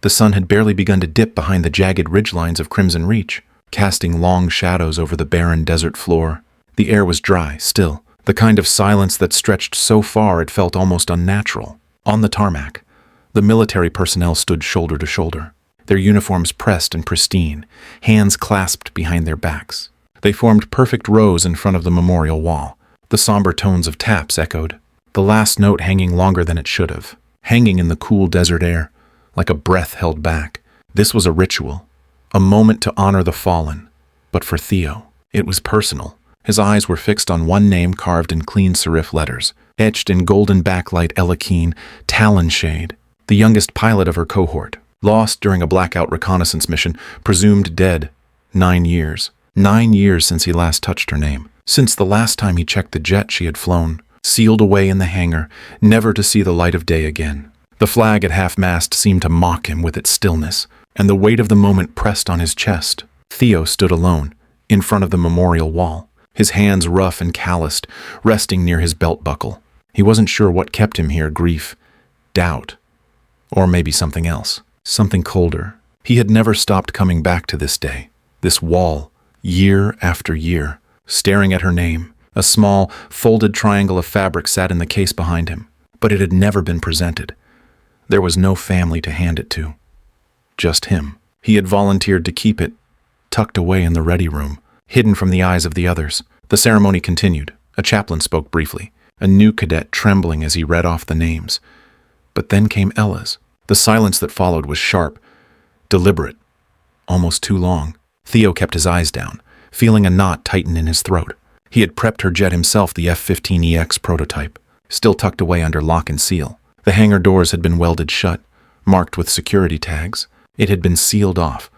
The sun had barely begun to dip behind the jagged ridgelines of Crimson Reach, casting long shadows over the barren desert floor. The air was dry, still, the kind of silence that stretched so far it felt almost unnatural. On the tarmac, the military personnel stood shoulder to shoulder, their uniforms pressed and pristine, hands clasped behind their backs. They formed perfect rows in front of the memorial wall. The somber tones of taps echoed, the last note hanging longer than it should have, hanging in the cool desert air, like a breath held back. This was a ritual, a moment to honor the fallen. But for Theo, it was personal. His eyes were fixed on one name carved in clean serif letters, etched in golden backlight Talon, Talon shade, the youngest pilot of her cohort, lost during a blackout reconnaissance mission, presumed dead. 9 years. 9 years since he last touched her name, since the last time he checked the jet she had flown, sealed away in the hangar, never to see the light of day again. The flag at half-mast seemed to mock him with its stillness, and the weight of the moment pressed on his chest. Theo stood alone, in front of the memorial wall, his hands rough and calloused, resting near his belt buckle. He wasn't sure what kept him here: grief, doubt, or maybe something else, something colder. He had never stopped coming back to this day, this wall, year after year, staring at her name. A small, folded triangle of fabric sat in the case behind him, but it had never been presented. There was no family to hand it to. Just him. He had volunteered to keep it, tucked away in the ready room, hidden from the eyes of the others. The ceremony continued. A chaplain spoke briefly, a new cadet trembling as he read off the names. But then came Ella's. The silence that followed was sharp, deliberate, almost too long. Theo kept his eyes down, feeling a knot tighten in his throat. He had prepped her jet himself, the F-15EX prototype, still tucked away under lock and seal. The hangar doors had been welded shut, marked with security tags. It had been sealed off,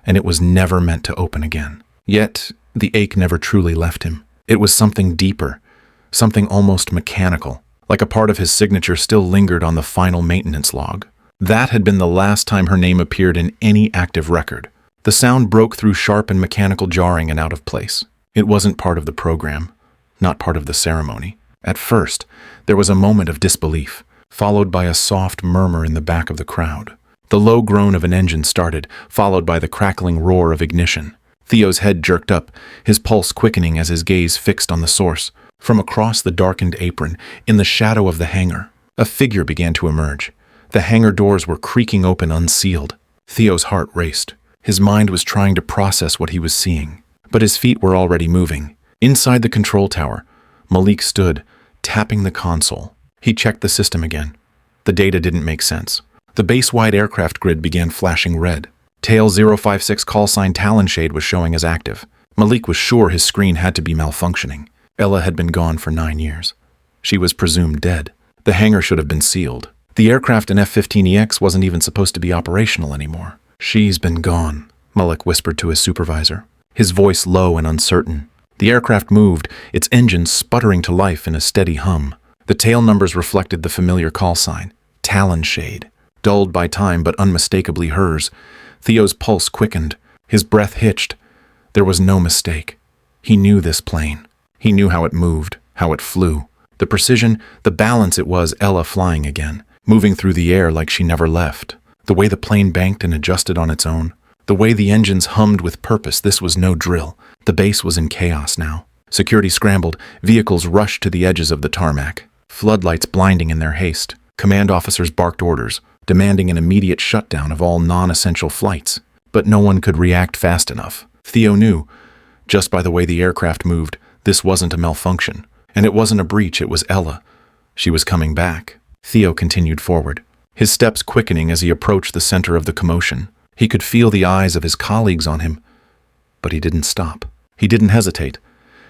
and it was never meant to open again. Yet, the ache never truly left him. It was something deeper, something almost mechanical, like a part of his signature still lingered on the final maintenance log. That had been the last time her name appeared in any active record. The sound broke through sharp and mechanical jarring and out of place. It wasn't part of the program, not part of the ceremony. At first, there was a moment of disbelief, followed by a soft murmur in the back of the crowd. The low groan of an engine started, followed by the crackling roar of ignition. Theo's head jerked up, his pulse quickening as his gaze fixed on the source. From across the darkened apron, in the shadow of the hangar, a figure began to emerge. The hangar doors were creaking open unsealed. Theo's heart raced. His mind was trying to process what he was seeing, but his feet were already moving. Inside the control tower, Malik stood, tapping the console. He checked the system again. The data didn't make sense. The base-wide aircraft grid began flashing red. Tail 056 call sign Talon shade was showing as active. Malik was sure his screen had to be malfunctioning. Ella had been gone for 9 years. She was presumed dead. The hangar should have been sealed. The aircraft in F-15EX wasn't even supposed to be operational anymore. "She's been gone," Malik whispered to his supervisor, his voice low and uncertain. The aircraft moved, its engines sputtering to life in a steady hum. The tail numbers reflected the familiar call sign, Talon shade, dulled by time but unmistakably hers. Theo's pulse quickened, his breath hitched. There was no mistake. He knew this plane. He knew how it moved, how it flew. The precision, the balance. It was Ella flying again, moving through the air like she never left. The way the plane banked and adjusted on its own. The way the engines hummed with purpose. This was no drill. The base was in chaos now. Security scrambled. Vehicles rushed to the edges of the tarmac, floodlights blinding in their haste. Command officers barked orders, demanding an immediate shutdown of all non-essential flights. But no one could react fast enough. Theo knew, just by the way the aircraft moved, this wasn't a malfunction. And it wasn't a breach, it was Ella. She was coming back. Theo continued forward, his steps quickening as he approached the center of the commotion. He could feel the eyes of his colleagues on him, but he didn't stop. He didn't hesitate.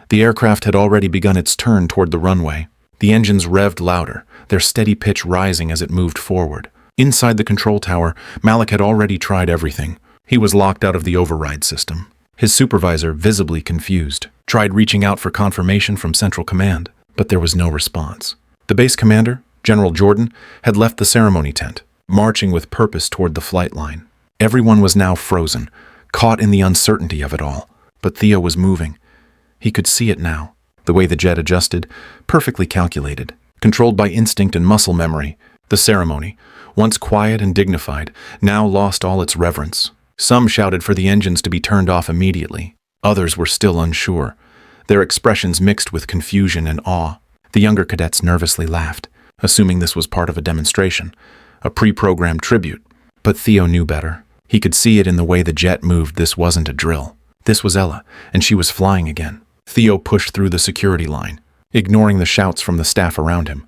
The aircraft had already begun its turn toward the runway. The engines revved louder, their steady pitch rising as it moved forward. Inside the control tower, Malik had already tried everything. He was locked out of the override system. His supervisor, visibly confused, tried reaching out for confirmation from Central Command, but there was no response. The base commander, General Jordan, had left the ceremony tent, marching with purpose toward the flight line. Everyone was now frozen, caught in the uncertainty of it all. But Theo was moving. He could see it now. The way the jet adjusted, perfectly calculated, controlled by instinct and muscle memory. The ceremony, once quiet and dignified, now lost all its reverence. Some shouted for the engines to be turned off immediately. Others were still unsure, their expressions mixed with confusion and awe. The younger cadets nervously laughed, assuming this was part of a demonstration, a pre-programmed tribute. But Theo knew better. He could see it in the way the jet moved. This wasn't a drill. This was Ella, and she was flying again. Theo pushed through the security line, ignoring the shouts from the staff around him.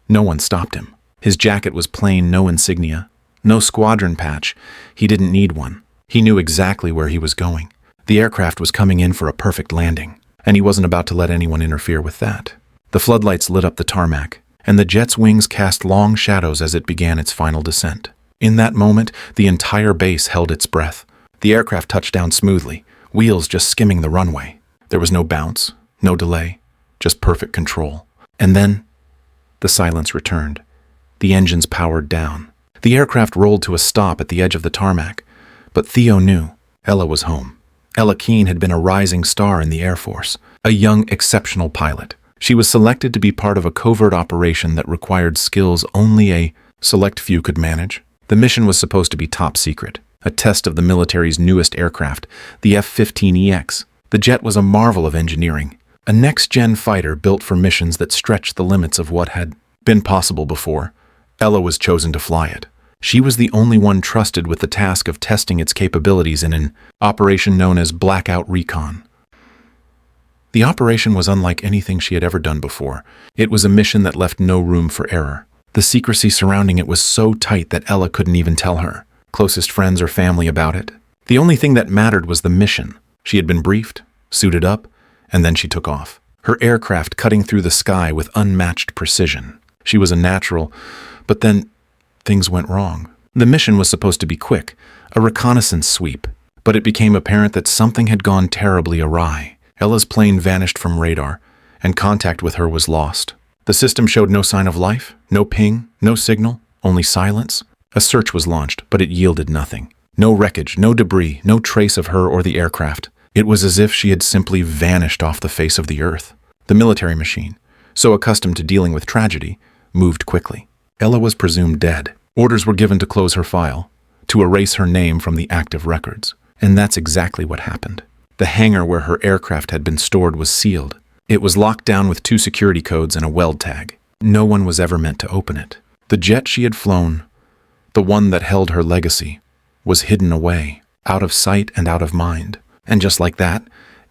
No one stopped him. His jacket was plain, no insignia, no squadron patch. He didn't need one. He knew exactly where he was going. The aircraft was coming in for a perfect landing, and he wasn't about to let anyone interfere with that. The floodlights lit up the tarmac, and the jet's wings cast long shadows as it began its final descent. In that moment, the entire base held its breath. The aircraft touched down smoothly, wheels just skimming the runway. There was no bounce, no delay, just perfect control. And then, the silence returned. The engines powered down. The aircraft rolled to a stop at the edge of the tarmac. But Theo knew Ella was home. Ella Keene had been a rising star in the Air Force, a young, exceptional pilot. She was selected to be part of a covert operation that required skills only a select few could manage. The mission was supposed to be top secret, a test of the military's newest aircraft, the F-15EX. The jet was a marvel of engineering, a next-gen fighter built for missions that stretched the limits of what had been possible before. Ella was chosen to fly it. She was the only one trusted with the task of testing its capabilities in an operation known as Blackout Recon. The operation was unlike anything she had ever done before. It was a mission that left no room for error. The secrecy surrounding it was so tight that Ella couldn't even tell her closest friends or family about it. The only thing that mattered was the mission. She had been briefed, suited up, and then she took off, her aircraft cutting through the sky with unmatched precision. She was a natural, but then things went wrong. The mission was supposed to be quick, a reconnaissance sweep, but it became apparent that something had gone terribly awry. Ella's plane vanished from radar, and contact with her was lost. The system showed no sign of life, no ping, no signal, only silence. A search was launched, but it yielded nothing. No wreckage, no debris, no trace of her or the aircraft. It was as if she had simply vanished off the face of the earth. The military machine, so accustomed to dealing with tragedy, moved quickly. Ella was presumed dead. Orders were given to close her file, to erase her name from the active records. And that's exactly what happened. The hangar where her aircraft had been stored was sealed. It was locked down with 2 security codes and a weld tag. No one was ever meant to open it. The jet she had flown, the one that held her legacy, was hidden away, out of sight and out of mind. And just like that,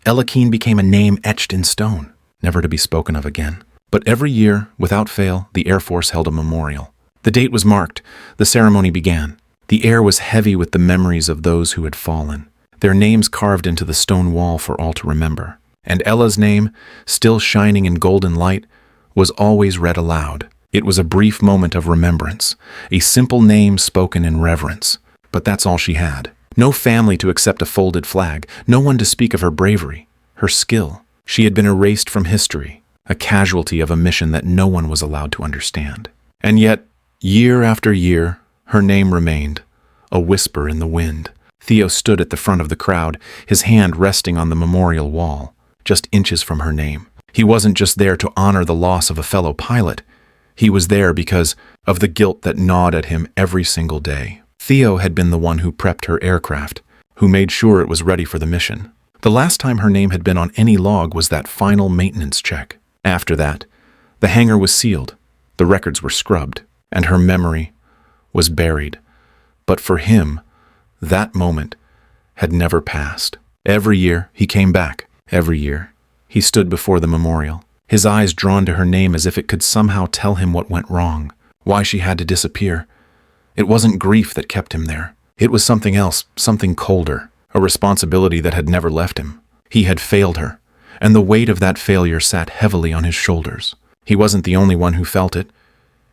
Ella Keene became a name etched in stone, never to be spoken of again. But every year, without fail, the Air Force held a memorial. The date was marked. The ceremony began. The air was heavy with the memories of those who had fallen, their names carved into the stone wall for all to remember. And Ella's name, still shining in golden light, was always read aloud. It was a brief moment of remembrance, a simple name spoken in reverence. But that's all she had. No family to accept a folded flag, no one to speak of her bravery, her skill. She had been erased from history, a casualty of a mission that no one was allowed to understand. And yet, year after year, her name remained, a whisper in the wind. Theo stood at the front of the crowd, his hand resting on the memorial wall, just inches from her name. He wasn't just there to honor the loss of a fellow pilot. He was there because of the guilt that gnawed at him every single day. Theo had been the one who prepped her aircraft, who made sure it was ready for the mission. The last time her name had been on any log was that final maintenance check. After that, the hangar was sealed, the records were scrubbed, and her memory was buried. But for him, that moment had never passed. Every year, he came back. Every year, he stood before the memorial, his eyes drawn to her name as if it could somehow tell him what went wrong, why she had to disappear. It wasn't grief that kept him there. It was something else, something colder, a responsibility that had never left him. He had failed her, and the weight of that failure sat heavily on his shoulders. He wasn't the only one who felt it,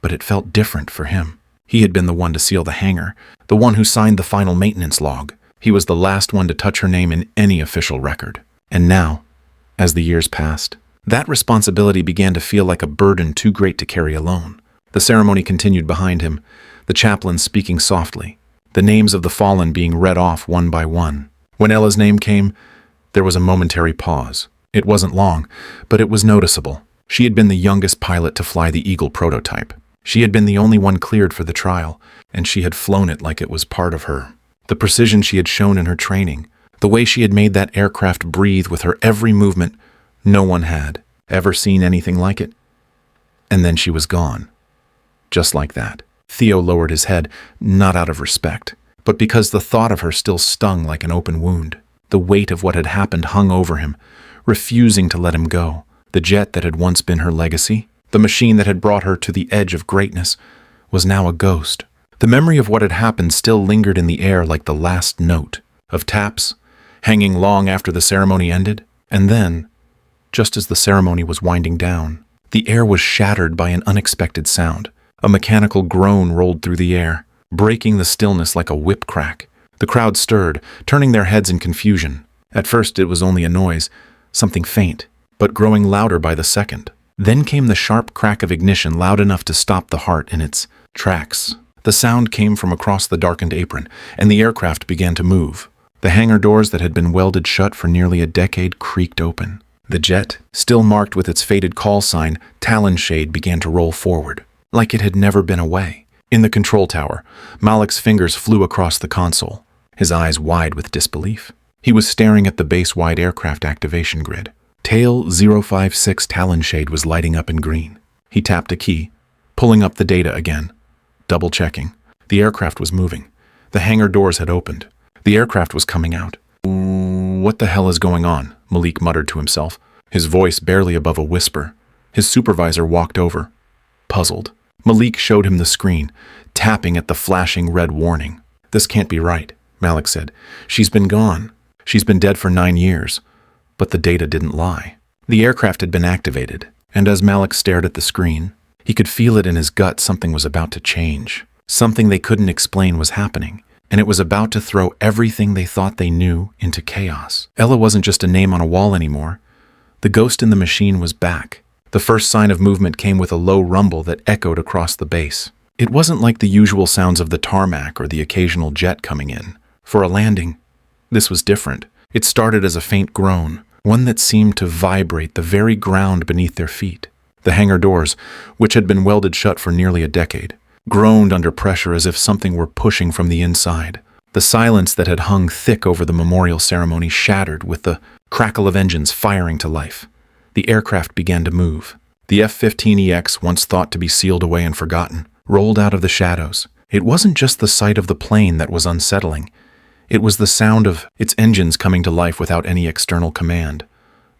but it felt different for him. He had been the one to seal the hangar, the one who signed the final maintenance log. He was the last one to touch her name in any official record. And now, as the years passed, that responsibility began to feel like a burden too great to carry alone. The ceremony continued behind him, the chaplain speaking softly, the names of the fallen being read off one by one. When Ella's name came, there was a momentary pause. It wasn't long, but it was noticeable. She had been the youngest pilot to fly the Eagle prototype. She had been the only one cleared for the trial, and she had flown it like it was part of her. The precision she had shown in her training, the way she had made that aircraft breathe with her every movement, no one had ever seen anything like it. And then she was gone. Just like that. Theo lowered his head, not out of respect, but because the thought of her still stung like an open wound. The weight of what had happened hung over him, refusing to let him go. The jet that had once been her legacy, the machine that had brought her to the edge of greatness, was now a ghost. The memory of what had happened still lingered in the air like the last note of taps, hanging long after the ceremony ended. And then, just as the ceremony was winding down, the air was shattered by an unexpected sound. A mechanical groan rolled through the air, breaking the stillness like a whip crack. The crowd stirred, turning their heads in confusion. At first it was only a noise, something faint, but growing louder by the second. Then came the sharp crack of ignition, loud enough to stop the heart in its tracks. The sound came from across the darkened apron, and the aircraft began to move. The hangar doors that had been welded shut for nearly a decade creaked open. The jet, still marked with its faded call sign, Talon shade, began to roll forward, like it had never been away. In the control tower, Malik's fingers flew across the console, his eyes wide with disbelief. He was staring at the base-wide aircraft activation grid. Tail 056 Talon shade was lighting up in green. He tapped a key, pulling up the data again, double-checking. The aircraft was moving. The hangar doors had opened. The aircraft was coming out. What the hell is going on? Malik muttered to himself, his voice barely above a whisper. His supervisor walked over, puzzled. Malik showed him the screen, tapping at the flashing red warning. This can't be right, Malik said. She's been gone. She's been dead for 9 years. But the data didn't lie. The aircraft had been activated, and as Malik stared at the screen, he could feel it in his gut. Something was about to change. Something they couldn't explain was happening, and it was about to throw everything they thought they knew into chaos. Ella wasn't just a name on a wall anymore. The ghost in the machine was back. The first sign of movement came with a low rumble that echoed across the base. It wasn't like the usual sounds of the tarmac or the occasional jet coming in. For a landing, this was different. It started as a faint groan, one that seemed to vibrate the very ground beneath their feet. The hangar doors, which had been welded shut for nearly a decade, groaned under pressure as if something were pushing from the inside. The silence that had hung thick over the memorial ceremony shattered with the crackle of engines firing to life. The aircraft began to move. The F-15EX, once thought to be sealed away and forgotten, rolled out of the shadows. It wasn't just the sight of the plane that was unsettling. It was the sound of its engines coming to life without any external command.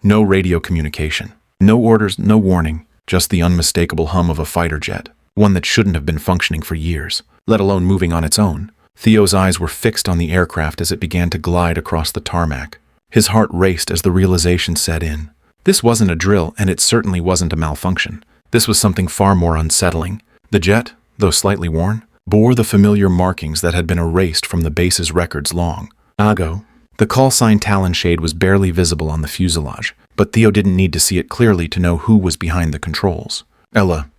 No radio communication. No orders, no warning. Just the unmistakable hum of a fighter jet. One that shouldn't have been functioning for years, let alone moving on its own. Theo's eyes were fixed on the aircraft as it began to glide across the tarmac. His heart raced as the realization set in. This wasn't a drill, and it certainly wasn't a malfunction. This was something far more unsettling. The jet, though slightly worn, bore the familiar markings that had been erased from the base's records long ago. The call sign Talon shade was barely visible on the fuselage, but Theo didn't need to see it clearly to know who was behind the controls. Ella.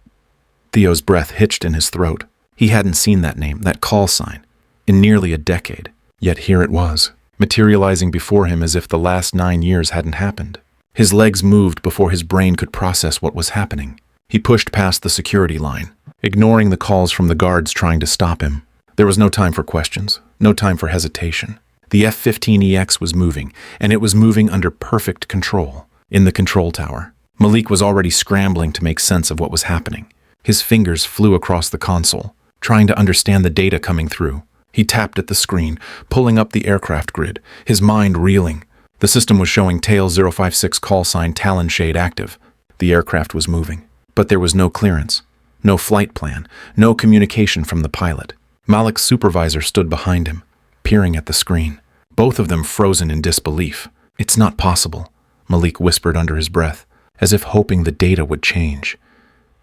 Theo's breath hitched in his throat. He hadn't seen that name, that call sign, in nearly a decade. Yet here it was, materializing before him as if the last 9 years hadn't happened. His legs moved before his brain could process what was happening. He pushed past the security line, ignoring the calls from the guards trying to stop him. There was no time for questions, no time for hesitation. The F-15EX was moving, and it was moving under perfect control. In the control tower, Malik was already scrambling to make sense of what was happening. His fingers flew across the console, trying to understand the data coming through. He tapped at the screen, pulling up the aircraft grid, his mind reeling. The system was showing Tail 056 call sign Talon shade active. The aircraft was moving, but there was no clearance, no flight plan, no communication from the pilot. Malik's supervisor stood behind him, peering at the screen, both of them frozen in disbelief. "It's not possible," Malik whispered under his breath, as if hoping the data would change.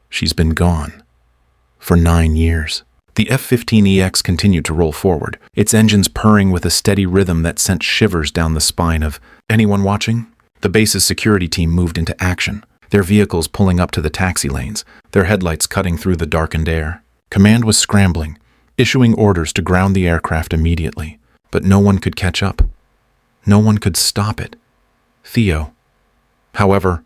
"She's been gone. For 9 years." The F-15EX continued to roll forward, its engines purring with a steady rhythm that sent shivers down the spine of anyone watching. The base's security team moved into action, their vehicles pulling up to the taxi lanes, their headlights cutting through the darkened air. Command was scrambling, issuing orders to ground the aircraft immediately, but no one could catch up. No one could stop it. Theo, however,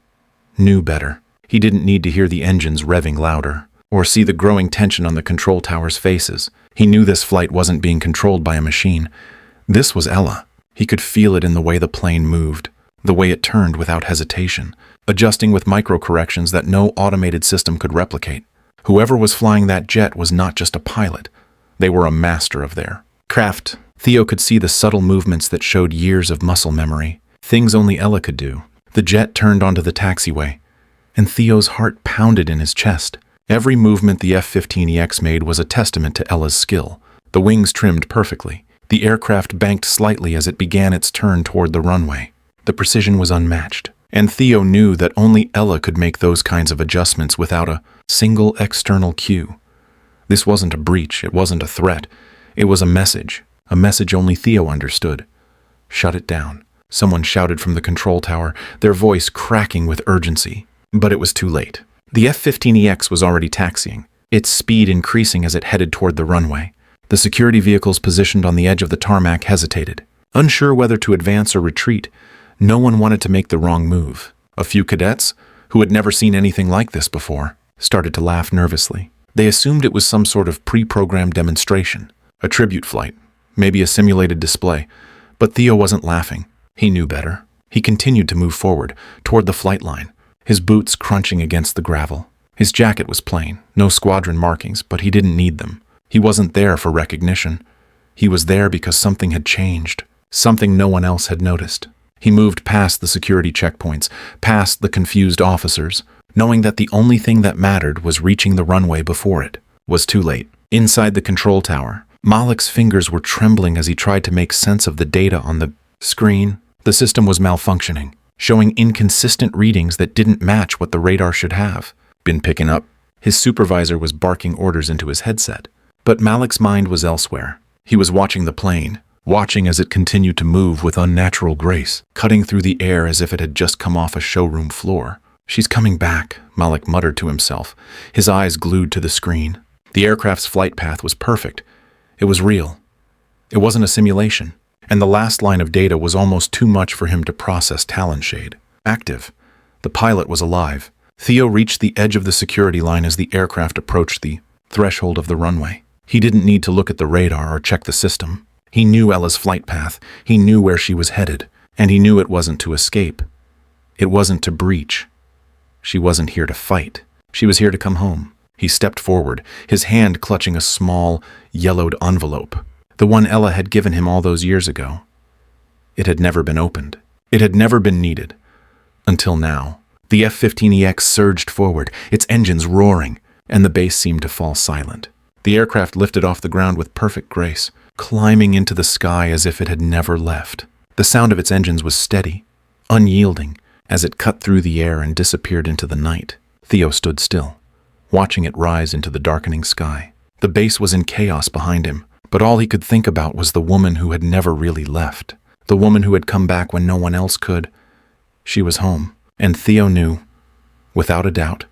knew better. He didn't need to hear the engines revving louder, or see the growing tension on the control tower's faces. He knew this flight wasn't being controlled by a machine. This was Ella. He could feel it in the way the plane moved, the way it turned without hesitation, adjusting with micro-corrections that no automated system could replicate. Whoever was flying that jet was not just a pilot. They were a master of their craft. Theo could see the subtle movements that showed years of muscle memory, things only Ella could do. The jet turned onto the taxiway, and Theo's heart pounded in his chest. Every movement the F-15EX made was a testament to Ella's skill. The wings trimmed perfectly. The aircraft banked slightly as it began its turn toward the runway. The precision was unmatched, and Theo knew that only Ella could make those kinds of adjustments without a single external cue. This wasn't a breach, it wasn't a threat. It was a message only Theo understood. Shut it down. Someone shouted from the control tower, their voice cracking with urgency. But it was too late. The F-15EX was already taxiing, its speed increasing as it headed toward the runway. The security vehicles positioned on the edge of the tarmac hesitated, unsure whether to advance or retreat. No one wanted to make the wrong move. A few cadets, who had never seen anything like this before, started to laugh nervously. They assumed it was some sort of pre-programmed demonstration, a tribute flight, maybe a simulated display. But Theo wasn't laughing. He knew better. He continued to move forward, toward the flight line, his boots crunching against the gravel. His jacket was plain, no squadron markings, but he didn't need them. He wasn't there for recognition. He was there because something had changed, something no one else had noticed. He moved past the security checkpoints, past the confused officers, knowing that the only thing that mattered was reaching the runway before it was too late. Inside the control tower, Malik's fingers were trembling as he tried to make sense of the data on the screen. The system was malfunctioning, showing inconsistent readings that didn't match what the radar should have been picking up. His supervisor was barking orders into his headset. But Malik's mind was elsewhere. He was watching the plane, watching as it continued to move with unnatural grace, cutting through the air as if it had just come off a showroom floor. "She's coming back," Malik muttered to himself, his eyes glued to the screen. The aircraft's flight path was perfect. It was real. It wasn't a simulation. And the last line of data was almost too much for him to process. Talon shade. Active. The pilot was alive. Theo reached the edge of the security line as the aircraft approached the threshold of the runway. He didn't need to look at the radar or check the system. He knew Ella's flight path. He knew where she was headed. And he knew it wasn't to escape. It wasn't to breach. She wasn't here to fight. She was here to come home. He stepped forward, his hand clutching a small, yellowed envelope. The one Ella had given him all those years ago. It had never been opened. It had never been needed. Until now. The F-15EX surged forward, its engines roaring, and the base seemed to fall silent. The aircraft lifted off the ground with perfect grace, climbing into the sky as if it had never left. The sound of its engines was steady, unyielding, as it cut through the air and disappeared into the night. Theo stood still, watching it rise into the darkening sky. The base was in chaos behind him, but all he could think about was the woman who had never really left, the woman who had come back when no one else could. She was home, and Theo knew, without a doubt,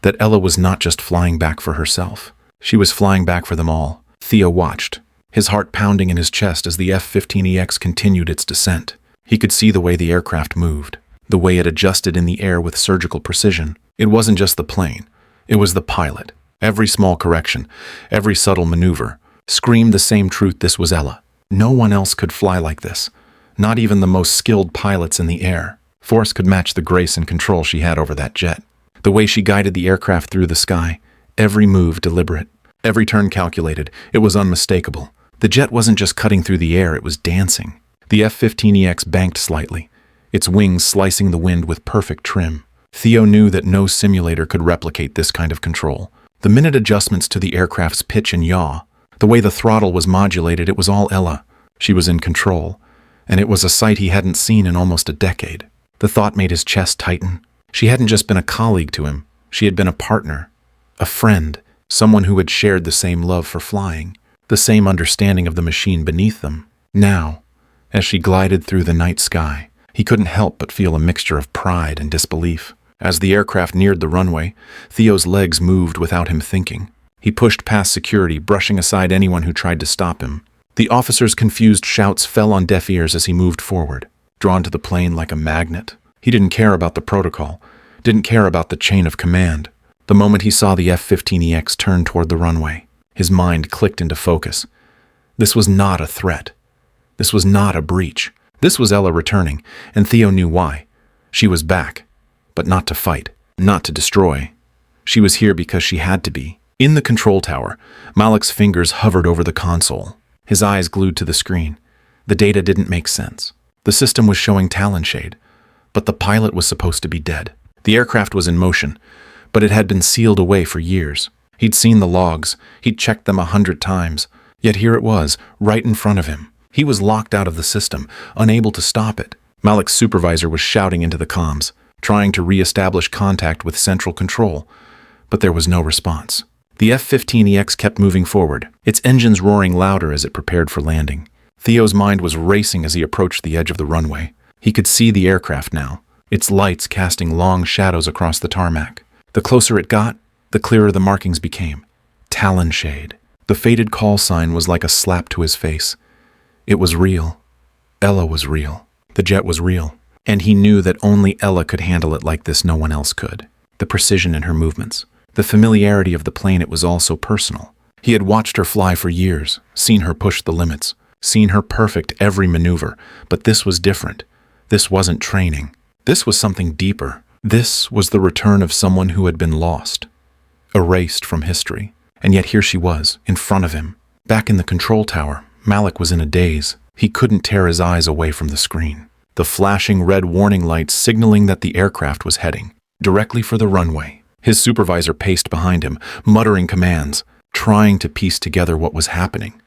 that Ella was not just flying back for herself. She was flying back for them all. Theo watched, his heart pounding in his chest as the F-15EX continued its descent. He could see the way the aircraft moved, the way it adjusted in the air with surgical precision. It wasn't just the plane, it was the pilot. Every small correction, every subtle maneuver, screamed the same truth: this was Ella. No one else could fly like this, not even the most skilled pilots in the air. Force could match the grace and control she had over that jet. The way she guided the aircraft through the sky, every move deliberate, every turn calculated, it was unmistakable. The jet wasn't just cutting through the air, it was dancing. The F-15EX banked slightly, its wings slicing the wind with perfect trim. Theo knew that no simulator could replicate this kind of control. The minute adjustments to the aircraft's pitch and yaw, the way the throttle was modulated, it was all Ella. She was in control, and it was a sight he hadn't seen in almost a decade. The thought made his chest tighten. She hadn't just been a colleague to him. She had been a partner, a friend, someone who had shared the same love for flying, the same understanding of the machine beneath them. Now, as she glided through the night sky, he couldn't help but feel a mixture of pride and disbelief. As the aircraft neared the runway, Theo's legs moved without him thinking. He pushed past security, brushing aside anyone who tried to stop him. The officer's confused shouts fell on deaf ears as he moved forward, drawn to the plane like a magnet. He didn't care about the protocol, didn't care about the chain of command. The moment he saw the F-15EX turn toward the runway, his mind clicked into focus. This was not a threat. This was not a breach. This was Ella returning, and Theo knew why. She was back, but not to fight, not to destroy. She was here because she had to be. In the control tower, Malik's fingers hovered over the console, his eyes glued to the screen. The data didn't make sense. The system was showing Talon shade, but the pilot was supposed to be dead. The aircraft was in motion, but it had been sealed away for years. He'd seen the logs, he'd checked them 100 times, yet here it was, right in front of him. He was locked out of the system, unable to stop it. Malik's supervisor was shouting into the comms, trying to re-establish contact with central control, but there was no response. The F-15EX kept moving forward, its engines roaring louder as it prepared for landing. Theo's mind was racing as he approached the edge of the runway. He could see the aircraft now, its lights casting long shadows across the tarmac. The closer it got, the clearer the markings became. Talon shade. The faded call sign was like a slap to his face. It was real. Ella was real. The jet was real. And he knew that only Ella could handle it like this, no one else could. The precision in her movements. The familiarity of the plane, it was all so personal. He had watched her fly for years, seen her push the limits, seen her perfect every maneuver, but this was different. This wasn't training. This was something deeper. This was the return of someone who had been lost, erased from history. And yet here she was, in front of him. Back in the control tower, Malik was in a daze. He couldn't tear his eyes away from the screen. The flashing red warning lights signaling that the aircraft was heading directly for the runway. His supervisor paced behind him, muttering commands, trying to piece together what was happening.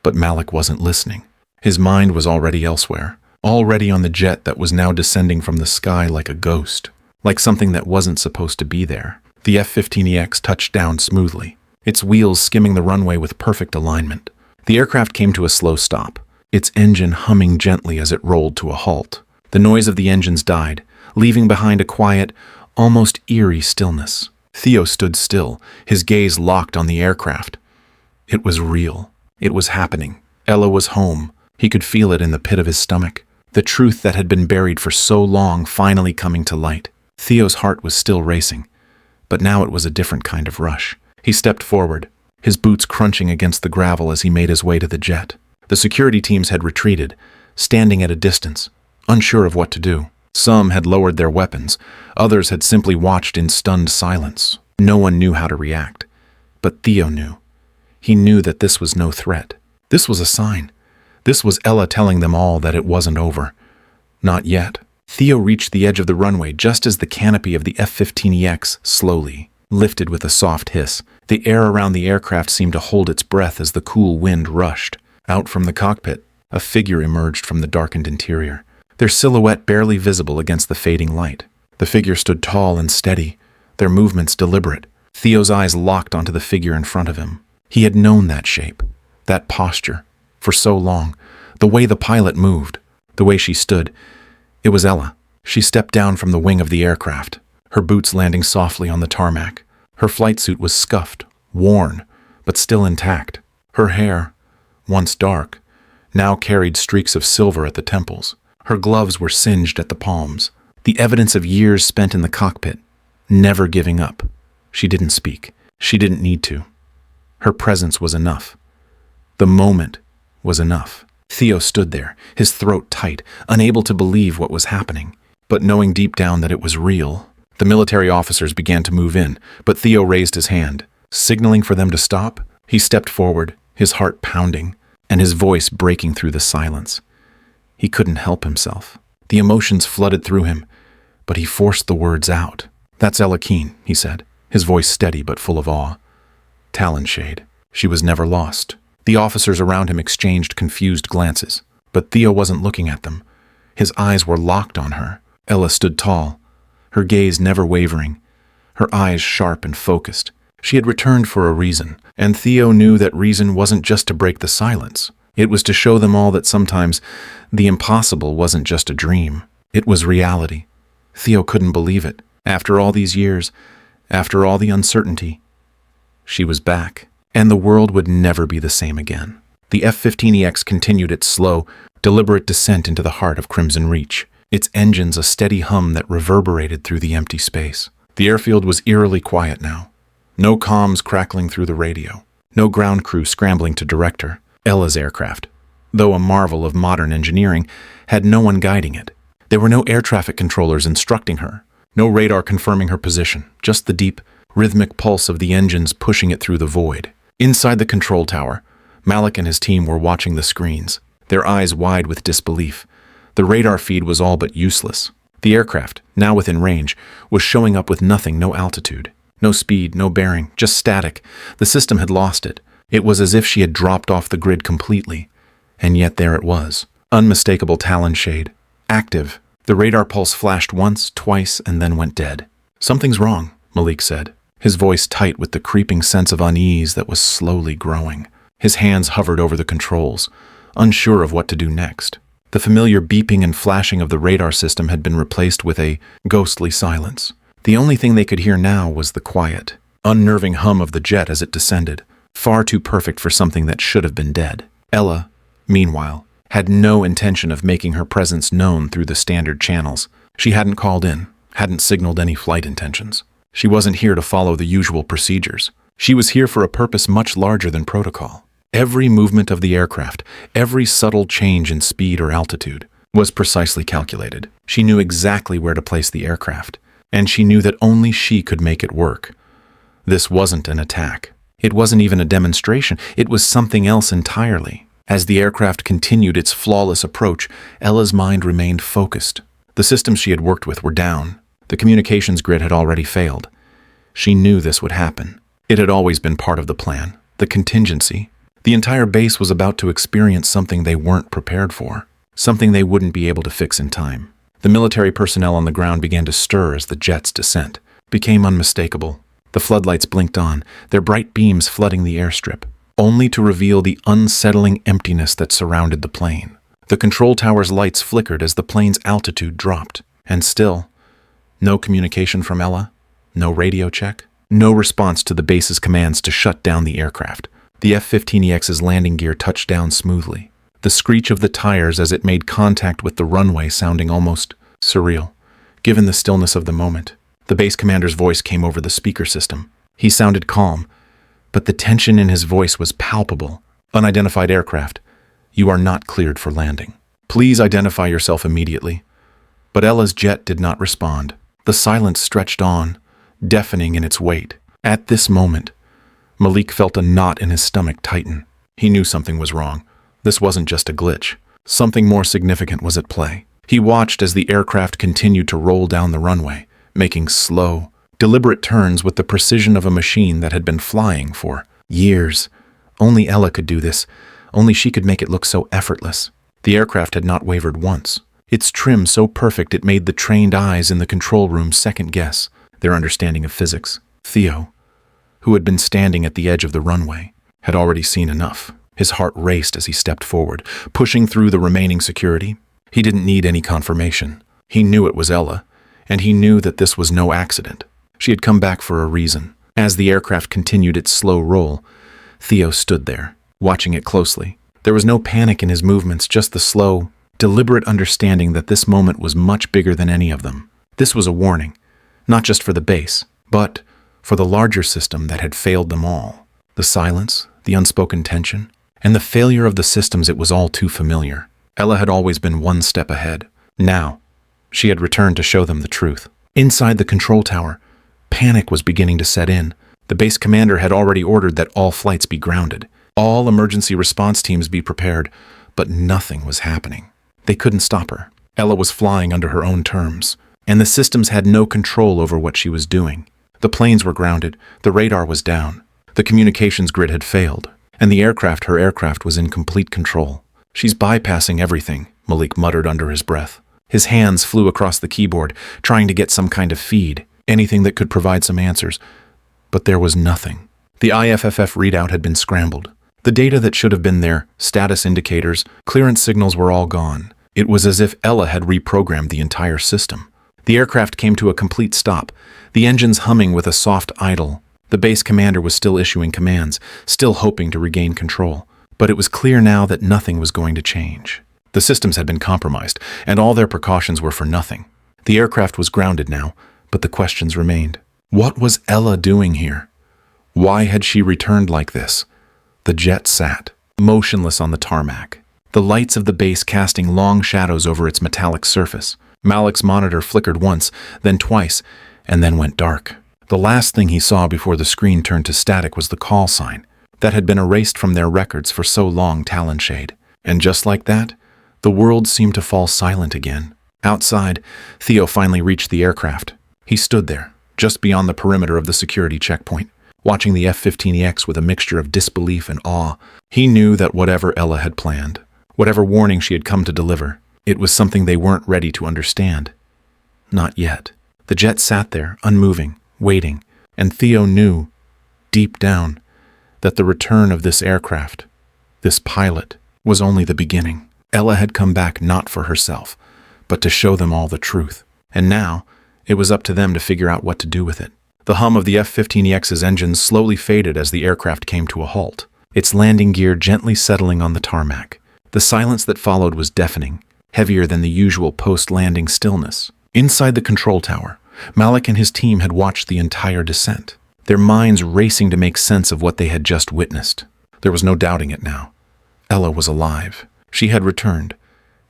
But Malik wasn't listening. His mind was already elsewhere, already on the jet that was now descending from the sky like a ghost, like something that wasn't supposed to be there. The F-15EX touched down smoothly, its wheels skimming the runway with perfect alignment. The aircraft came to a slow stop, its engine humming gently as it rolled to a halt. The noise of the engines died, leaving behind a quiet, almost eerie stillness. Theo stood still, his gaze locked on the aircraft. It was real. It was happening. Ella was home. He could feel it in the pit of his stomach. The truth that had been buried for so long finally coming to light. Theo's heart was still racing, but now it was a different kind of rush. He stepped forward, his boots crunching against the gravel as he made his way to the jet. The security teams had retreated, standing at a distance, unsure of what to do. Some had lowered their weapons, others had simply watched in stunned silence. No one knew how to react. But Theo knew. He knew that this was no threat. This was a sign. This was Ella telling them all that it wasn't over. Not yet. Theo reached the edge of the runway just as the canopy of the F-15EX slowly lifted with a soft hiss. The air around the aircraft seemed to hold its breath as the cool wind rushed. Out from the cockpit, a figure emerged from the darkened interior, their silhouette barely visible against the fading light. The figure stood tall and steady, their movements deliberate. Theo's eyes locked onto the figure in front of him. He had known that shape, that posture, for so long. The way the pilot moved, the way she stood. It was Ella. She stepped down from the wing of the aircraft, her boots landing softly on the tarmac. Her flight suit was scuffed, worn, but still intact. Her hair, once dark, now carried streaks of silver at the temples. Her gloves were singed at the palms, the evidence of years spent in the cockpit, never giving up. She didn't speak. She didn't need to. Her presence was enough. The moment was enough. Theo stood there, his throat tight, unable to believe what was happening, but knowing deep down that it was real. The military officers began to move in, but Theo raised his hand, signaling for them to stop. He stepped forward, his heart pounding, and his voice breaking through the silence. He couldn't help himself. The emotions flooded through him, but he forced the words out. "That's Ella Keene," he said, his voice steady but full of awe. Talon shade. She was never lost. The officers around him exchanged confused glances, but Theo wasn't looking at them. His eyes were locked on her. Ella stood tall, her gaze never wavering, her eyes sharp and focused. She had returned for a reason, and Theo knew that reason wasn't just to break the silence. It was to show them all that sometimes the impossible wasn't just a dream. It was reality. Theo couldn't believe it. After all these years, after all the uncertainty, she was back, and the world would never be the same again. The F-15EX continued its slow, deliberate descent into the heart of Crimson Reach, its engines a steady hum that reverberated through the empty space. The airfield was eerily quiet now. No comms crackling through the radio. No ground crew scrambling to direct her. Ella's aircraft, though a marvel of modern engineering, had no one guiding it. There were no air traffic controllers instructing her. No radar confirming her position. Just the deep, rhythmic pulse of the engines pushing it through the void. Inside the control tower, Malik and his team were watching the screens, their eyes wide with disbelief. The radar feed was all but useless. The aircraft, now within range, was showing up with nothing, no altitude. No speed, no bearing, just static. The system had lost it. It was as if she had dropped off the grid completely. And yet there it was. Unmistakable Talon shade. Active. The radar pulse flashed once, twice, and then went dead. "Something's wrong," Malik said, his voice tight with the creeping sense of unease that was slowly growing. His hands hovered over the controls, unsure of what to do next. The familiar beeping and flashing of the radar system had been replaced with a ghostly silence. The only thing they could hear now was the quiet, unnerving hum of the jet as it descended, far too perfect for something that should have been dead. Ella, meanwhile, had no intention of making her presence known through the standard channels. She hadn't called in, hadn't signaled any flight intentions. She wasn't here to follow the usual procedures. She was here for a purpose much larger than protocol. Every movement of the aircraft, every subtle change in speed or altitude, was precisely calculated. She knew exactly where to place the aircraft, and she knew that only she could make it work. This wasn't an attack. It wasn't even a demonstration. It was something else entirely. As the aircraft continued its flawless approach, Ella's mind remained focused. The systems she had worked with were down. The communications grid had already failed. She knew this would happen. It had always been part of the plan, the contingency. The entire base was about to experience something they weren't prepared for, something they wouldn't be able to fix in time. The military personnel on the ground began to stir as the jet's descent became unmistakable. The floodlights blinked on, their bright beams flooding the airstrip, only to reveal the unsettling emptiness that surrounded the plane. The control tower's lights flickered as the plane's altitude dropped, and still, no communication from Ella, no radio check, no response to the base's commands to shut down the aircraft. The F-15EX's landing gear touched down smoothly, the screech of the tires as it made contact with the runway sounding almost surreal, given the stillness of the moment. The base commander's voice came over the speaker system. He sounded calm, but the tension in his voice was palpable. "Unidentified aircraft, you are not cleared for landing. Please identify yourself immediately." But Ella's jet did not respond. The silence stretched on, deafening in its weight. At this moment, Malik felt a knot in his stomach tighten. He knew something was wrong. This wasn't just a glitch. Something more significant was at play. He watched as the aircraft continued to roll down the runway, making slow, deliberate turns with the precision of a machine that had been flying for years. Only Ella could do this. Only she could make it look so effortless. The aircraft had not wavered once. Its trim so perfect it made the trained eyes in the control room second guess their understanding of physics. Theo, who had been standing at the edge of the runway, had already seen enough. His heart raced as he stepped forward, pushing through the remaining security. He didn't need any confirmation. He knew it was Ella, and he knew that this was no accident. She had come back for a reason. As the aircraft continued its slow roll, Theo stood there, watching it closely. There was no panic in his movements, just the slow, deliberate understanding that this moment was much bigger than any of them. This was a warning, not just for the base, but for the larger system that had failed them all. The silence, the unspoken tension, and the failure of the systems, it was all too familiar. Ella had always been one step ahead. Now, she had returned to show them the truth. Inside the control tower, panic was beginning to set in. The base commander had already ordered that all flights be grounded, all emergency response teams be prepared, but nothing was happening. They couldn't stop her. Ella was flying under her own terms, and the systems had no control over what she was doing. The planes were grounded, the radar was down, the communications grid had failed, and her aircraft was in complete control. "She's bypassing everything," Malik muttered under his breath. His hands flew across the keyboard, trying to get some kind of feed, anything that could provide some answers. But there was nothing. The IFFF readout had been scrambled. The data that should have been there, status indicators, clearance signals were all gone. It was as if Ella had reprogrammed the entire system. The aircraft came to a complete stop, the engines humming with a soft idle. The base commander was still issuing commands, still hoping to regain control. But it was clear now that nothing was going to change. The systems had been compromised, and all their precautions were for nothing. The aircraft was grounded now, but the questions remained. What was Ella doing here? Why had she returned like this? The jet sat, motionless on the tarmac, the lights of the base casting long shadows over its metallic surface. Malik's monitor flickered once, then twice, and then went dark. The last thing he saw before the screen turned to static was the call sign that had been erased from their records for so long, Talon shade. And just like that, the world seemed to fall silent again. Outside, Theo finally reached the aircraft. He stood there, just beyond the perimeter of the security checkpoint, watching the F-15EX with a mixture of disbelief and awe. He knew that whatever Ella had planned, whatever warning she had come to deliver, it was something they weren't ready to understand. Not yet. The jet sat there, unmoving, waiting, and Theo knew, deep down, that the return of this aircraft, this pilot, was only the beginning. Ella had come back not for herself, but to show them all the truth. And now, it was up to them to figure out what to do with it. The hum of the F-15EX's engines slowly faded as the aircraft came to a halt, its landing gear gently settling on the tarmac. The silence that followed was deafening, heavier than the usual post-landing stillness. Inside the control tower, Malik and his team had watched the entire descent, their minds racing to make sense of what they had just witnessed. There was no doubting it now. Ella was alive. She had returned,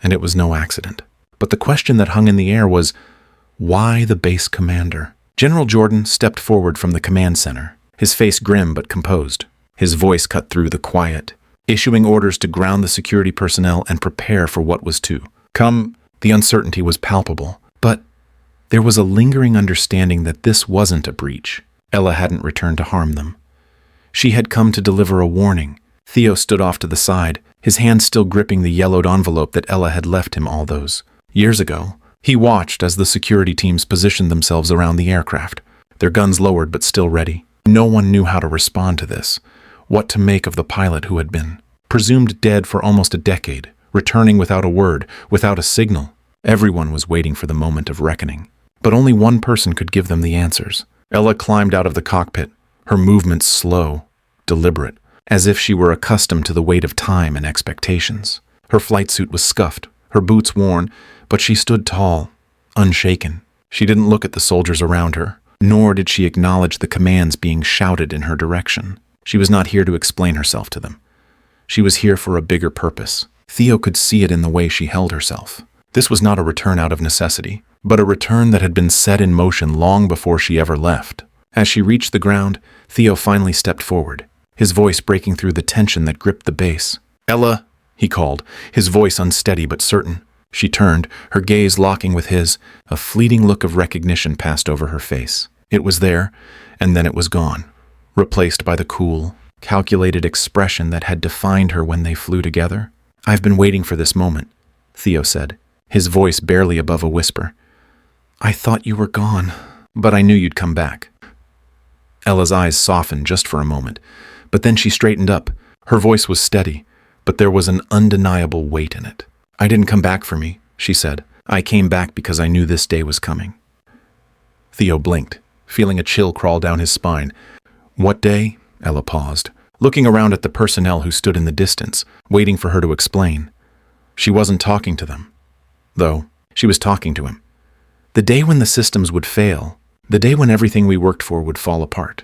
and it was no accident. But the question that hung in the air was, why the base commander? General Jordan stepped forward from the command center, his face grim but composed. His voice cut through the quiet, issuing orders to ground the security personnel and prepare for what was to come. The uncertainty was palpable, but there was a lingering understanding that this wasn't a breach. Ella hadn't returned to harm them. She had come to deliver a warning. Theo stood off to the side, his hand still gripping the yellowed envelope that Ella had left him all those years ago. He watched as the security teams positioned themselves around the aircraft, their guns lowered but still ready. No one knew how to respond to this, what to make of the pilot who had been presumed dead for almost a decade, returning without a word, without a signal. Everyone was waiting for the moment of reckoning. But only one person could give them the answers. Ella climbed out of the cockpit, her movements slow, deliberate, as if she were accustomed to the weight of time and expectations. Her flight suit was scuffed, her boots worn, but she stood tall, unshaken. She didn't look at the soldiers around her, nor did she acknowledge the commands being shouted in her direction. She was not here to explain herself to them. She was here for a bigger purpose. Theo could see it in the way she held herself. This was not a return out of necessity, but a return that had been set in motion long before she ever left. As she reached the ground, Theo finally stepped forward, his voice breaking through the tension that gripped the base. "Ella," he called, his voice unsteady but certain. She turned, her gaze locking with his. A fleeting look of recognition passed over her face. It was there, and then it was gone, replaced by the cool, calculated expression that had defined her when they flew together. "I've been waiting for this moment," Theo said, his voice barely above a whisper. "I thought you were gone, but I knew you'd come back." Ella's eyes softened just for a moment, but then she straightened up. Her voice was steady, but there was an undeniable weight in it. "I didn't come back for me," she said. "I came back because I knew this day was coming." Theo blinked, feeling a chill crawl down his spine. "What day?" Ella paused, looking around at the personnel who stood in the distance, waiting for her to explain. She wasn't talking to them, though she was talking to him. The day when the systems would fail, the day when everything we worked for would fall apart.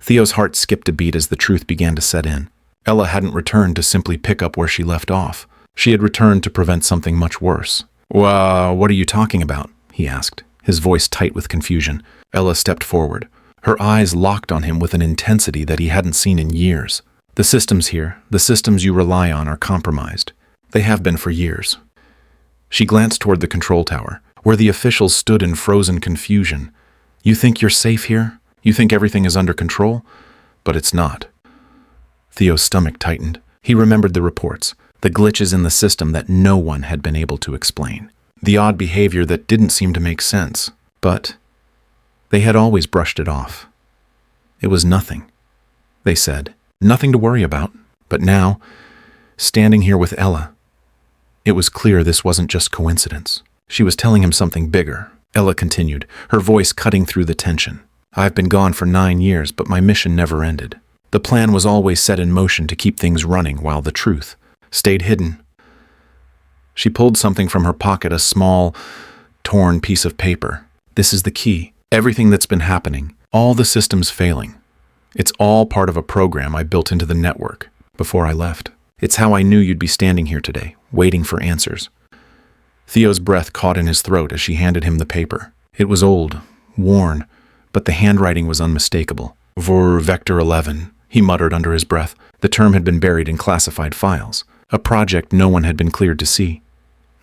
Theo's heart skipped a beat as the truth began to set in. Ella hadn't returned to simply pick up where she left off. She had returned to prevent something much worse. What are you talking about?" he asked, his voice tight with confusion. Ella stepped forward, her eyes locked on him with an intensity that he hadn't seen in years. "The systems here, the systems you rely on, are compromised. They have been for years." She glanced toward the control tower, where the officials stood in frozen confusion. "You think you're safe here? You think everything is under control? But it's not." Theo's stomach tightened. He remembered the reports, the glitches in the system that no one had been able to explain, the odd behavior that didn't seem to make sense. But they had always brushed it off. It was nothing, they said, nothing to worry about. But now, standing here with Ella, it was clear this wasn't just coincidence. She was telling him something bigger. Ella continued, her voice cutting through the tension. "I've been gone for 9 years, but my mission never ended. The plan was always set in motion to keep things running while the truth stayed hidden." She pulled something from her pocket, a small, torn piece of paper. "This is the key." Everything that's been happening, all the systems failing. It's all part of a program I built into the network before I left. It's how I knew you'd be standing here today, waiting for answers. Theo's breath caught in his throat as she handed him the paper. It was old, worn, but the handwriting was unmistakable. Vector 11, he muttered under his breath. The term had been buried in classified files, a project no one had been cleared to see.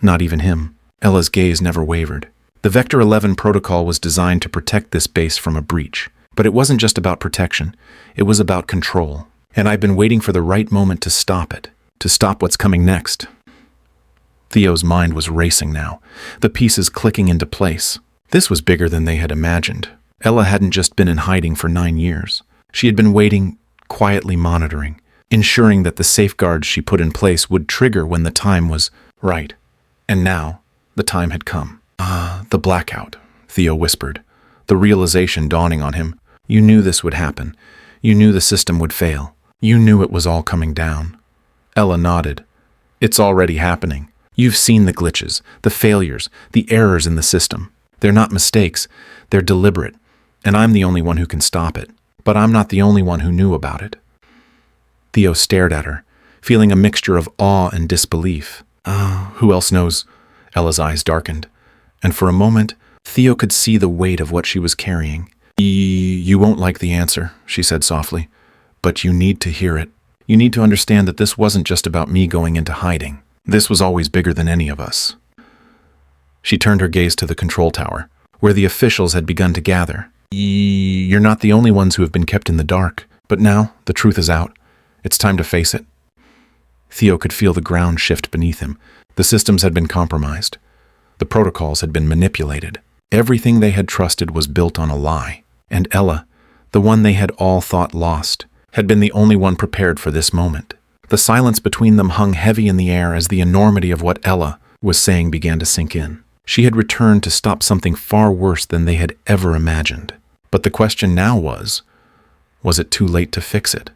Not even him. Ella's gaze never wavered. The Vector 11 protocol was designed to protect this base from a breach. But it wasn't just about protection. It was about control. And I've been waiting for the right moment to stop it, to stop what's coming next. Theo's mind was racing now, the pieces clicking into place. This was bigger than they had imagined. Ella hadn't just been in hiding for 9 years. She had been waiting, quietly monitoring, ensuring that the safeguards she put in place would trigger when the time was right. And now, the time had come. The blackout, Theo whispered, the realization dawning on him. You knew this would happen. You knew the system would fail. You knew it was all coming down. Ella nodded. It's already happening. You've seen the glitches, the failures, the errors in the system. They're not mistakes. They're deliberate. And I'm the only one who can stop it. But I'm not the only one who knew about it. Theo stared at her, feeling a mixture of awe and disbelief. Who else knows? Ella's eyes darkened. And for a moment, Theo could see the weight of what she was carrying. You won't like the answer, she said softly. But you need to hear it. You need to understand that this wasn't just about me going into hiding. This was always bigger than any of us. She turned her gaze to the control tower, where the officials had begun to gather. You're not the only ones who have been kept in the dark, but now the truth is out. It's time to face it. Theo could feel the ground shift beneath him. The systems had been compromised. The protocols had been manipulated. Everything they had trusted was built on a lie. And Ella, the one they had all thought lost, had been the only one prepared for this moment. The silence between them hung heavy in the air as the enormity of what Ella was saying began to sink in. She had returned to stop something far worse than they had ever imagined. But the question now was it too late to fix it?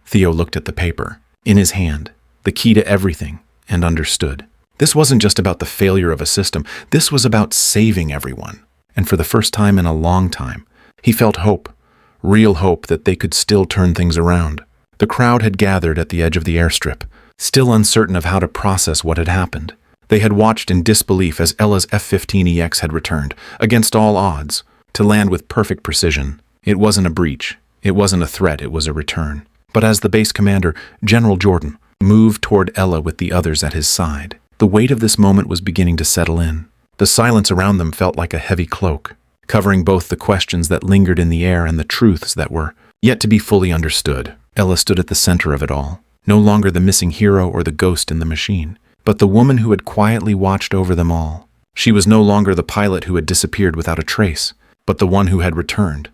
Theo looked at the paper, in his hand, the key to everything, and understood. This wasn't just about the failure of a system. This was about saving everyone. And for the first time in a long time, he felt hope, real hope that they could still turn things around. The crowd had gathered at the edge of the airstrip, still uncertain of how to process what had happened. They had watched in disbelief as Ella's F-15EX had returned, against all odds, to land with perfect precision. It wasn't a breach. It wasn't a threat. It was a return. But as the base commander, General Jordan, moved toward Ella with the others at his side, the weight of this moment was beginning to settle in. The silence around them felt like a heavy cloak, covering both the questions that lingered in the air and the truths that were yet to be fully understood. Ella stood at the center of it all, no longer the missing hero or the ghost in the machine, but the woman who had quietly watched over them all. She was no longer the pilot who had disappeared without a trace, but the one who had returned.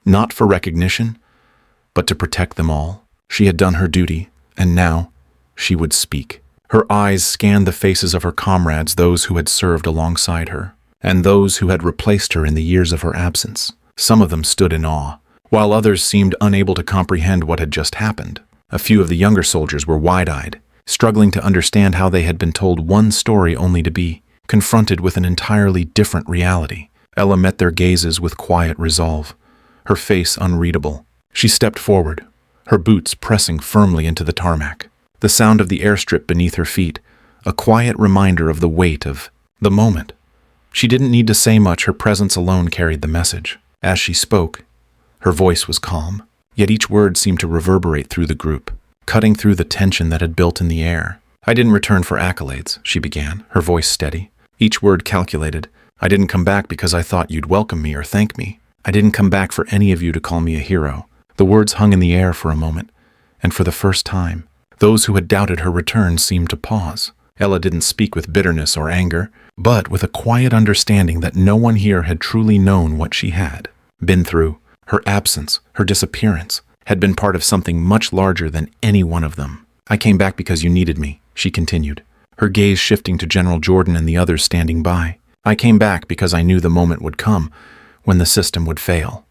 Not for recognition, but to protect them all. She had done her duty, and now she would speak. Her eyes scanned the faces of her comrades, those who had served alongside her, and those who had replaced her in the years of her absence. Some of them stood in awe, while others seemed unable to comprehend what had just happened. A few of the younger soldiers were wide-eyed, struggling to understand how they had been told one story only to be confronted with an entirely different reality. Ella met their gazes with quiet resolve, her face unreadable. She stepped forward, her boots pressing firmly into the tarmac. The sound of the airstrip beneath her feet, a quiet reminder of the weight of the moment. She didn't need to say much, her presence alone carried the message. As she spoke, her voice was calm, yet each word seemed to reverberate through the group, cutting through the tension that had built in the air. I didn't return for accolades, she began, her voice steady, each word calculated. I didn't come back because I thought you'd welcome me or thank me. I didn't come back for any of you to call me a hero. The words hung in the air for a moment, and for the first time, those who had doubted her return seemed to pause. Ella didn't speak with bitterness or anger, but with a quiet understanding that no one here had truly known what she had been through. Her absence, her disappearance, had been part of something much larger than any one of them. I came back because you needed me, she continued, her gaze shifting to General Jordan and the others standing by. I came back because I knew the moment would come when the system would fail.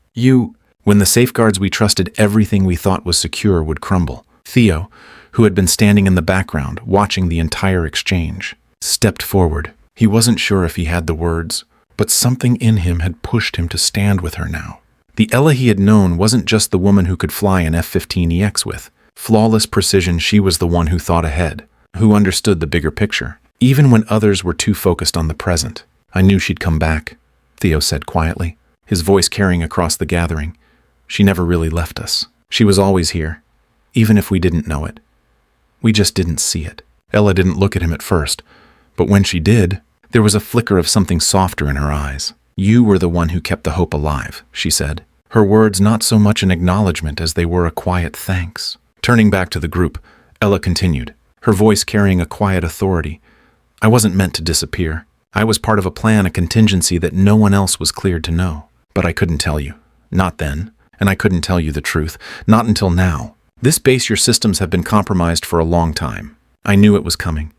When the safeguards we trusted everything we thought was secure would crumble. Theo, who had been standing in the background, watching the entire exchange, stepped forward. He wasn't sure if he had the words but something in him had pushed him to stand with her now. The Ella he had known wasn't just the woman who could fly an F-15EX with. Flawless precision, she was the one who thought ahead, who understood the bigger picture, even when others were too focused on the present. "I knew she'd come back," Theo said quietly, his voice carrying across the gathering. "She never really left us. She was always here, even if we didn't know it. We just didn't see it." Ella didn't look at him at first, but when she did, there was a flicker of something softer in her eyes. "You were the one who kept the hope alive," she said, her words not so much an acknowledgement as they were a quiet thanks. Turning back to the group, Ella continued, her voice carrying a quiet authority. "I wasn't meant to disappear. I was part of a plan, a contingency that no one else was cleared to know. But I couldn't tell you. Not then. And I couldn't tell you the truth. Not until now. This base, your systems have been compromised for a long time. I knew it was coming.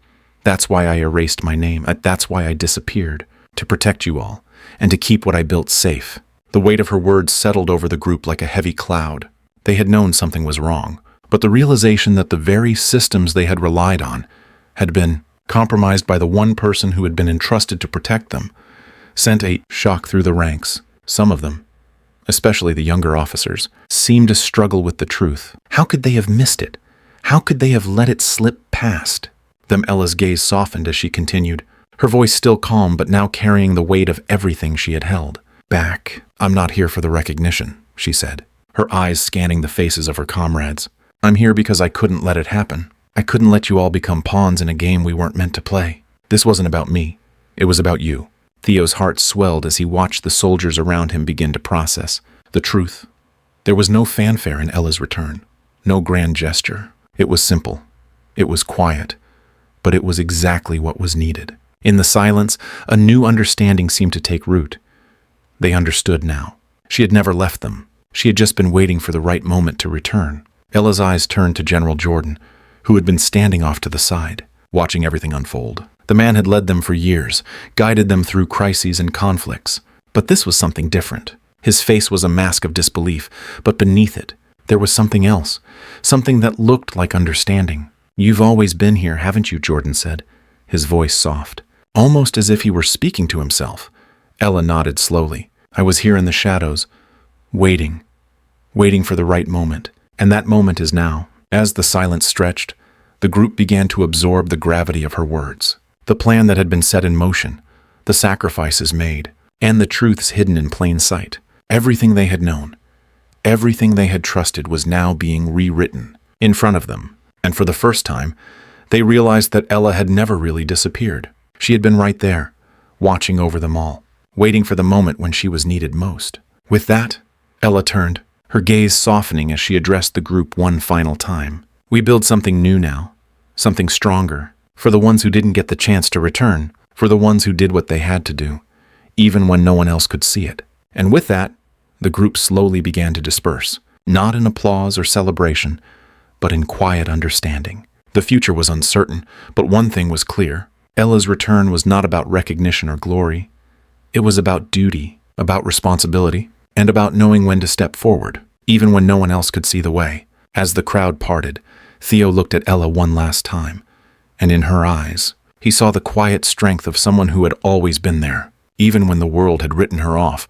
That's why I erased my name. That's why I disappeared. To protect you all. And to keep what I built safe." The weight of her words settled over the group like a heavy cloud. They had known something was wrong, but the realization that the very systems they had relied on had been compromised by the one person who had been entrusted to protect them sent a shock through the ranks. Some of them, especially the younger officers, seemed to struggle with the truth. How could they have missed it? How could they have let it slip past them? Ella's gaze softened as she continued, her voice still calm but now carrying the weight of everything she had held. "Back. I'm not here for the recognition," she said, her eyes scanning the faces of her comrades. "I'm here because I couldn't let it happen. I couldn't let you all become pawns in a game we weren't meant to play. This wasn't about me. It was about you." Theo's heart swelled as he watched the soldiers around him begin to process the truth. There was no fanfare in Ella's return, no grand gesture. It was simple. It was quiet. But it was exactly what was needed. In the silence, a new understanding seemed to take root. They understood now. She had never left them. She had just been waiting for the right moment to return. Ella's eyes turned to General Jordan, who had been standing off to the side, watching everything unfold. The man had led them for years, guided them through crises and conflicts. But this was something different. His face was a mask of disbelief, but beneath it, there was something else, something that looked like understanding. "You've always been here, haven't you?" Jordan said, his voice soft, almost as if he were speaking to himself. Ella nodded slowly. "I was here in the shadows, waiting for the right moment. And that moment is now." As the silence stretched, the group began to absorb the gravity of her words. The plan that had been set in motion, the sacrifices made, and the truths hidden in plain sight. Everything they had known, everything they had trusted was now being rewritten in front of them. And for the first time, they realized that Ella had never really disappeared. She had been right there, watching over them all, waiting for the moment when she was needed most. With that, Ella turned, her gaze softening as she addressed the group one final time. "We build something new now, something stronger, for the ones who didn't get the chance to return, for the ones who did what they had to do, even when no one else could see it." And with that, the group slowly began to disperse, not in applause or celebration, but in quiet understanding. The future was uncertain, but one thing was clear. Ella's return was not about recognition or glory. It was about duty, about responsibility, and about knowing when to step forward, even when no one else could see the way. As the crowd parted, Theo looked at Ella one last time, and in her eyes, he saw the quiet strength of someone who had always been there, even when the world had written her off.